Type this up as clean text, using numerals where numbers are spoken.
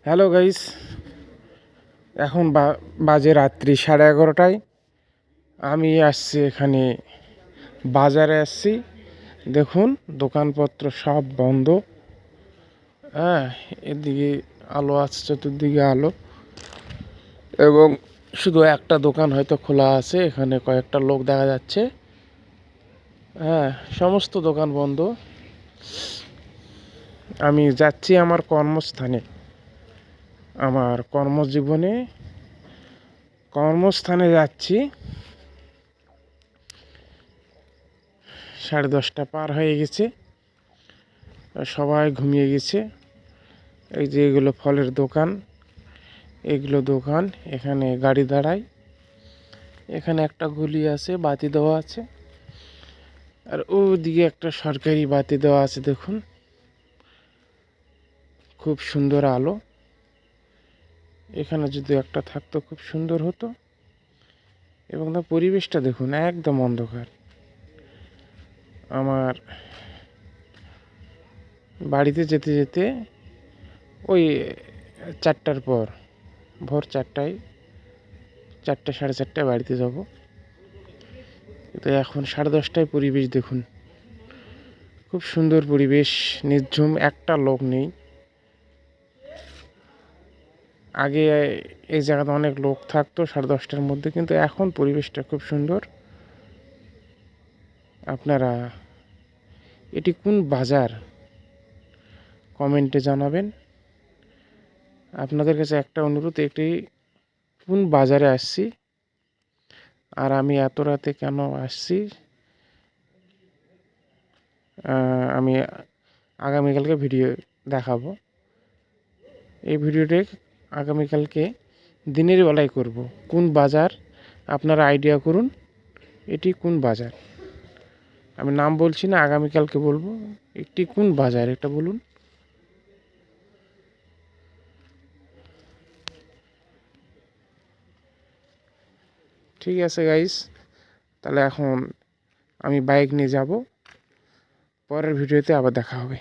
Hello guys, এখন বাজে রাত্রি 11:30টায়। আমি আসছি এখানে বাজারে আসছি। দেখুন দোকানপত্র সব বন্ধ। হ্যাঁ, এদিকে আলো আছে, চতুর্দিকে আলো, এবং শুধু একটা দোকান হয়তো খোলা আছে। এখানে কয়েকটা লোক দেখা যাচ্ছে। হ্যাঁ, সমস্ত দোকান বন্ধ। আমি যাচ্ছি আমার কর্মস্থানে, আমার কর্মস্থানে যাচ্ছি। 10:30 পার হয়ে গেছে, সবাই ঘুমিয়ে গেছে। এই যে এগুলো ফলের দোকান, এগুলো দোকান। এখানে গাড়ি দাঁড়ায়, এখানে একটা গলি আছে, বাতি দেওয়া আছে, আর ওদিকে একটা সরকারি বাতি দেওয়া আছে। দেখুন খুব সুন্দর আলো। এখানে যদি একটা থাকতো খুব সুন্দর হতো। এবং তার পরিবেশটা দেখুন, একদম অন্ধকার। আমার বাড়িতে যেতে যেতে ওই 4টার পর, ভোর 4টায়, 4টে 4:30টায় বাড়িতে যাব। তো এখন 10:30টায় পরিবেশ দেখুন, খুব সুন্দর পরিবেশ, নির্ঝুম, একটা লোক নেই। আগে এই জায়গাতে অনেক লোক থাকতো 10:30টার মধ্যে, কিন্তু এখন পরিবেশটা খুব সুন্দর। আপনারা এটি কোন বাজার কমেন্টে জানাবেন। আপনাদের কাছে একটা অনুরোধ, এটি কোন বাজারে আসছি আর আমি এত রাতে কেন আসছি, আমি আগামীকালকে ভিডিও দেখাবো। এই ভিডিওটি আগামীকালকে দিনের বেলায় করব। কোন বাজার আপনারা আইডিয়া করুন, এটি কোন বাজার। আমি নাম বলছি না, আগামীকালকে বলবো। একটি কোন বাজার এটা বলুন। ঠিক আছে গাইস, তাহলে এখন আমি বাইক নিয়ে যাব। পরের ভিডিওতে আবার দেখা হবে।